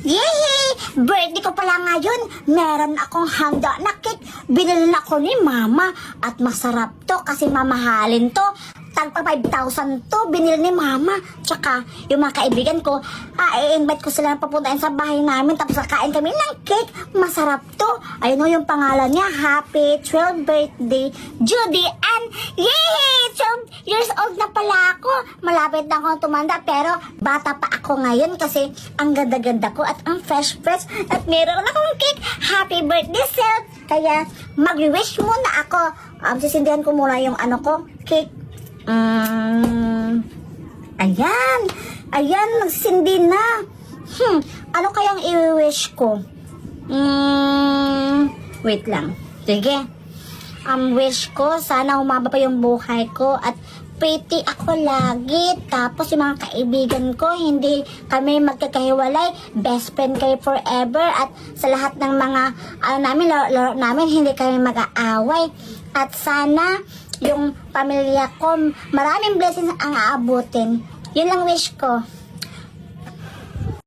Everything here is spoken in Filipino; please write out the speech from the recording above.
Yay! Birthday ko pala ngayon. Meron akong handa na cake. Binili na ko ni Mama. At masarap to kasi mamahalin to. Tagpa 5,000 to. Binili ni Mama. Tsaka yung mga kaibigan ko, i-invite ko sila na papuntahin sa bahay namin. Tapos kakain kami ng cake. Masarap to. Ayun o yung pangalan niya. Happy 12th birthday, Judy Ann. Yay! 12 years old na pala ako. Malapit na akong tumanda. Pero bata pa ako ngayon kasi ang ganda-ganda ko at ang fresh-fresh. At meron akong cake. Happy birthday, Self. Kaya mag-wish muna ako. Sisindihan ko muna yung cake. Ayan. Ayan, nagsindi na. Ano kayang i-wish ko? Wait lang. Sige. Wish ko, sana humaba pa yung buhay ko at pretty ako lagi. Tapos yung mga kaibigan ko, hindi kami magkakahiwalay. Best friend kayo forever. At sa lahat ng mga laro namin, hindi kami mag-aaway. At sana yung pamilya ko, maraming blessings ang aabutin. Yun lang wish ko.